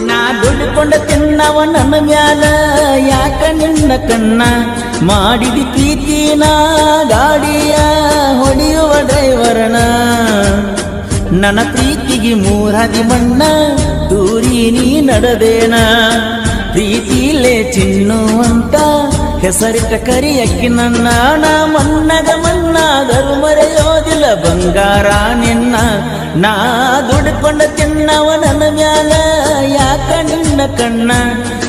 ನಾ ದುಡ್ಕೊಂಡ ತಿನ್ನವ ನನ್ನ ಮ್ಯಾಲ ಯಾಕ ನಿನ್ನ ಕಣ್ಣ ಮಾಡಿದಿ ಪ್ರೀತಿನ ಗಾಡಿಯ ಹೊಡೆಯುವ ಡ್ರೈವರನ ನನ್ನ ಪ್ರೀತಿಗೆ ಮೂರದಿ ಮಣ್ಣ ದೂರಿ ನೀ ನಡೆದೇನ ಪ್ರೀತಿಲೇ ಚಿನ್ನು ಅಂತ ಹೆಸರಿಟ್ಟ ಕರಿಯಕ್ಕಿ ನನ್ನ ನಾ ಮನ್ನಗ ಮನ್ನಾದರೂ ಮರೆಯೋದಿಲ್ಲ ಬಂಗಾರ ನಿನ್ನ ನಾ ದುಡ್ಕೊಂಡ ತಿನ್ನವ ನನ್ನ ಮ್ಯಾಲ ಯಾಕ ನಿನ್ನ ಕಣ್ಣ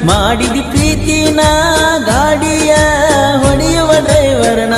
ಮಾಡಿದಿ ಪ್ರೀತಿನ ಗಾಡಿಯ ಹೊಡೆಯುವ ಡ್ರೈವರನ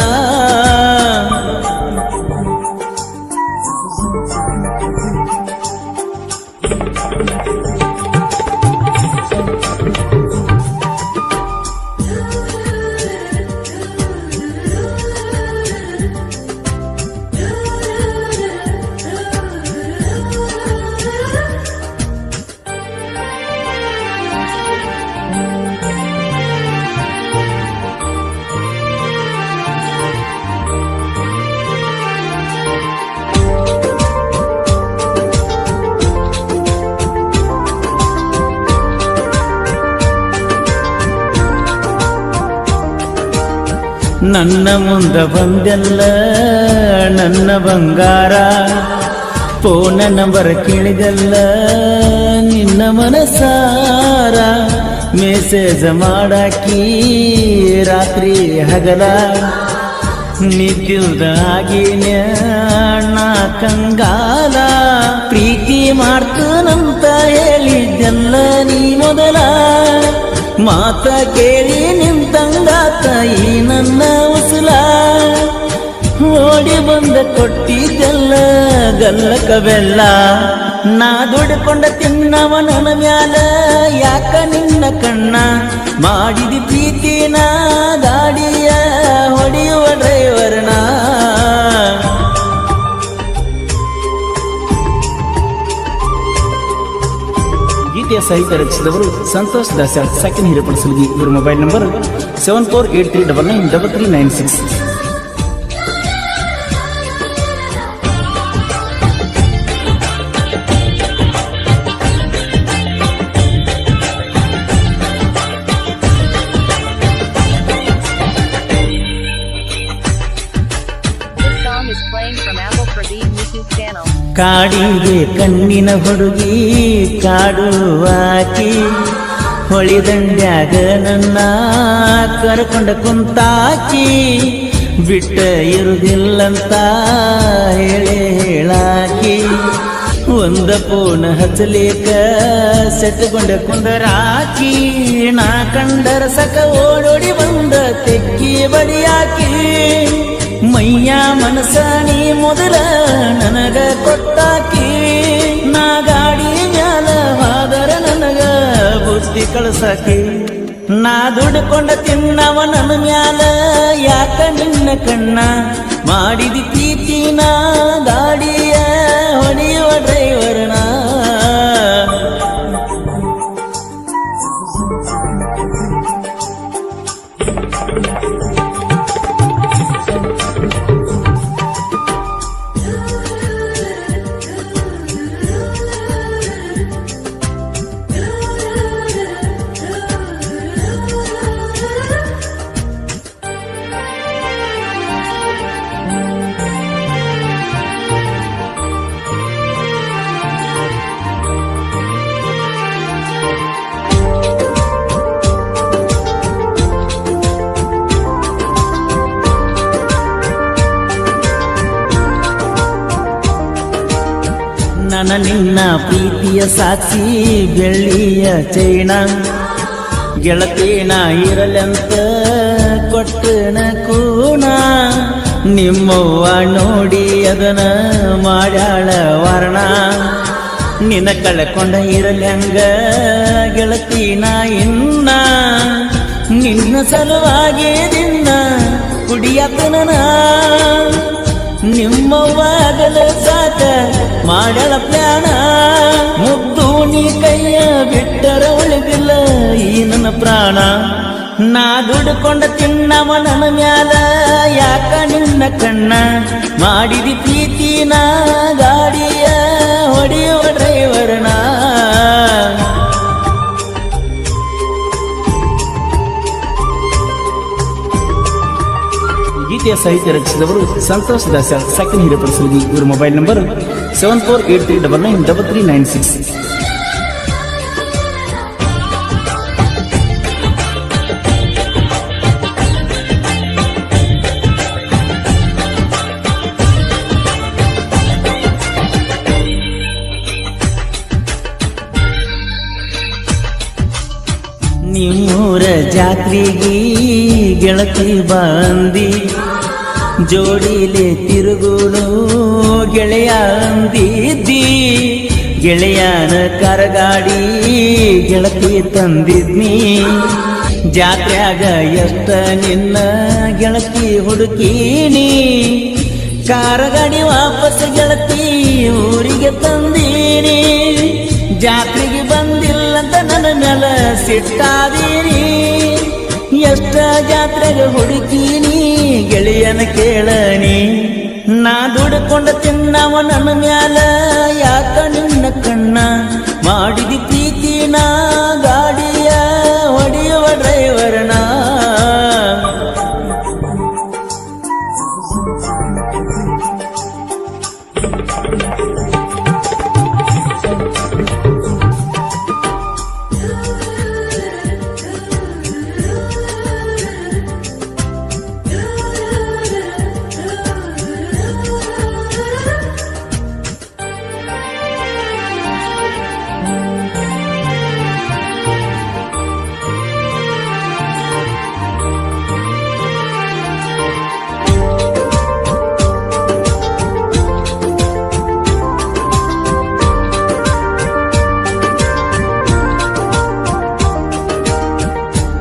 ನನ್ನ ಮುಂದ ಬಂದೆಲ್ಲ ನನ್ನ ಬಂಗಾರ ಫೋನ ನಂಬರ್ ಕೇಳಿದೆಲ್ಲ ನಿನ್ನ ಮನಸಾರ ಮೆಸೇಜ್ ಮಾಡಾಕಿ ರಾತ್ರಿ ಹಗಲ ನಿದ್ದಿಲ್ದಾಗಿನ ನಾ ಕಂಗಾಲ ಪ್ರೀತಿ ಮಾಡ್ತನಂತ ಹೇಳಿದ್ದೆಲ್ಲ ನೀ ಮೊದಲ ಮಾತ ಕೇಳಿ ನಿಂತಂಗಾತ ಈ ನನ್ನ ಉಸುಲ ಓಡಿ ಬಂದ ಕೊಟ್ಟಿದ್ದೆಲ್ಲ ಗಲ್ಲಕ ಬೆಲ್ಲ ನಾ ದುಡ್ಕೊಂಡ ತಿನ್ನವ ನನ್ನ ಮ್ಯಾಲ ಯಾಕ ನಿನ್ನ ಕಣ್ಣ ಮಾಡಿದಿ ಪ್ರೀತಿನ ಗಾಡಿಯ ಹೊಡೆಯುವ ಡ್ರೈವರ್ನ ಗೀತೆಯ ಸಾಹಿತ್ಯ ರಚಿಸಿದವರು ಸಂತೋಷ್ ದಾಸ್ಯಾಳ್ ಸೆಕೆಂಡ್ ಹೀರೋ ಪಡಿಸಲ್ಗಿ ಇವರ ಮೊಬೈಲ್ ನಂಬರ್ 7483993396. ಕಾಡಿಗೆ ಕಣ್ಣಿನ ಹುಡುಗಿ ಕಾಡುವಾಕಿ ಹೊಳಿದಂಡ್ಯಾಗ ನನ್ನ ಕರ್ಕೊಂಡ ಕುಂತಾಕಿ ಬಿಟ್ಟ ಇರುವುದಿಲ್ಲಂತ ಹೇಳಾಕಿ ಒಂದ ಫೋನ್ ಹಚ್ಚಲೇಕ ಸೆಟ್ಕೊಂಡ ಕುಂದರಾಕಿ ನಾ ಕಂಡರ ಸಕ ಓಡೋಡಿ ಬಂದ ತೆಕ್ಕಿ ಬಡಿಯಾಕಿ ಮೈಯ ಮನಸ ನೀ ಮೊದಲ ನನಗ ಕೊಟ್ಟಾಕಿ ನಾ ಗಾಡಿ ಮ್ಯಾಲ ಹಾದರ ನನಗ ಬುದ್ಧಿ ಕಳಸಾಕಿ ನಾ ದುಡ್ಕೊಂಡ ತಿನ್ನವ ನನ್ನ ಮ್ಯಾಲ ಯಾಕ ನಿನ್ನ ಕಣ್ಣ ಮಾಡಿದಿ ಪ್ರೀತಿನ ಗಾಡಿಯ ಹೊಡೆಯುವ ಡ್ರೈವರ್ನ ನನ್ನ ನಿನ್ನ ಪ್ರೀತಿಯ ಸಾಕ್ಷಿ ಬೆಳ್ಳಿಯ ಚೈನ ಗೆಳತಿನ ಇರಲಂತ ಕೊಟ್ಟನ ಕೂಣ ನಿಮ್ಮವ್ವ ನೋಡಿ ಅದನ ಮಾಡ್ಯಾಳ ವರ್ಣ ನಿನ್ನ ಕಳ್ಕೊಂಡ ಇರಲಂಗ ಗೆಳತಿನ ಇನ್ನ ನಿನ್ನ ಸಲುವಾಗಿ ದಿನ ಕುಡಿಯತನ ನಿಮ್ಮವ್ವಾಗಲ ಸಾಕ ಮಾಡಳ ಪ್ಲಾನ ಮುದ್ದು ನೀ ಕೈಯ ಬಿಟ್ಟರ ಉಳಿದಿಲ್ಲ ಈ ನನ್ನ ಪ್ರಾಣ ನಾ ದುಡ್ಕೊಂಡ ತಿನ್ನವ ನನ್ನ ಮ್ಯಾಲ ಯಾಕ ನಿನ್ನ ಕಣ್ಣ ಮಾಡಿದಿ ಪ್ರೀತಿನ ಗಾಡಿಯ ಹೊಡೆಯುವ ಡ್ರೈವರ್ನ ಗೀತೆಯ ಸಾಹಿತ್ಯ ರಚಿಸಿದವರು ಸಂತೋಷ್ ದಾಸ್ಯಾಳ್ ಸೆಕೆಂಡ್ ಹಿರೇಪಡಸಲಗಿ. ಇವರ ಮೊಬೈಲ್ ನಂಬರ್ 7483993396. ನಿಮ್ಮೂರ ಜಾತ್ರೆಗೆ ಗೆಳತಿ ಬಂದಿ, ಜೋಡಿಲೆ ತಿರುಗುಳು ಗೆಳೆಯ ಅಂದಿದ್ದಿ. ಗೆಳೆಯನ ಕರಗಾಡಿ ಗೆಳತಿ ತಂದಿದ್ನಿ, ಜಾತ್ರ್ಯಾಗ ಎಷ್ಟ ನಿನ್ನ ಗೆಳತಿ ಹುಡುಕೀನಿ. ಕಾರಗಾಡಿ ವಾಪಸ್ ಗೆಳತಿ ಊರಿಗೆ ತಂದೀನಿ, ಜಾತ್ರೆಗೆ ಬಂದಿಲ್ಲಂತ ನನ್ನ ಮೇಲ ಸಿಟ್ಟಾದೀನಿ. ಎಷ್ಟ ಜಾತ್ರೆಗೆ ಹುಡುಕೀನಿ ಗೆಳೆಯನ ಕೇಳನಿ, ನಾ ದುಡ್ಕೊಂಡ ತಿನ್ನವ ನನ್ನ ಮ್ಯಾಲ ಯಾಕ ನಿನ್ನ ಕಣ್ಣ. ಮಾಡಿದಿ ಪ್ರೀತಿನ ಗಾಡಿಯ ಹೊಡೆಯುವ ಡ್ರೈವರ್ನ.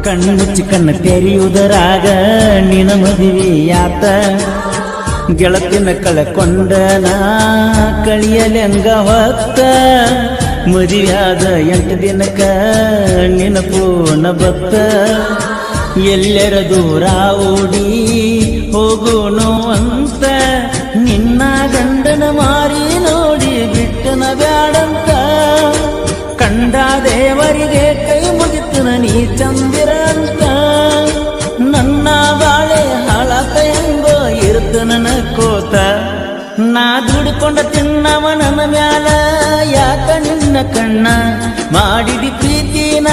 ಕಣ್ಣು ಮುಚ್ಚಿ ಕಣ್ಣು ತೆರೆಯುವುದರಾಗ ನಿನ ಮದುವೆಯಾತ. ಗೆಳತಿನ ಕಳಕೊಂಡನ ಕಳಿಯಲೆಂಗ ಹೊತ್ತ, ಮದುವೆಯಾದ 8 ದಿನಕ್ಕ ನಿನ ಪೂರ್ಣ ಬತ್ತ. ಎಲ್ಲರ ದೂರ ಓಡಿ ಹೋಗೋನು ಅಂತ, ನಿನ್ನ ಗಂಡನ ಮಾರಿ ನೋಡಿ ಬಿಟ್ಟನ ಬ್ಯಾಡಂತ. ಕಂಡ ದೇವರಿಗೆ ಕೈ ಮುಗಿತನ ನೀ ಚಂದಿರ ಅಂತ, ನನ್ನ ಬಾಳೆ ಹಾಳಾತ ಹೆಂಗೋ ಇರುತ್ತ ನನ್ನ ಕೋತ. ನಾ ದುಡ್ಕೊಂಡ ತಿನ್ನವ ನನ್ನ ಮ್ಯಾಲ ಯಾಕ ನಿನ್ನ ಕಣ್ಣ. ಮಾಡಿದಿ ಪ್ರೀತಿನ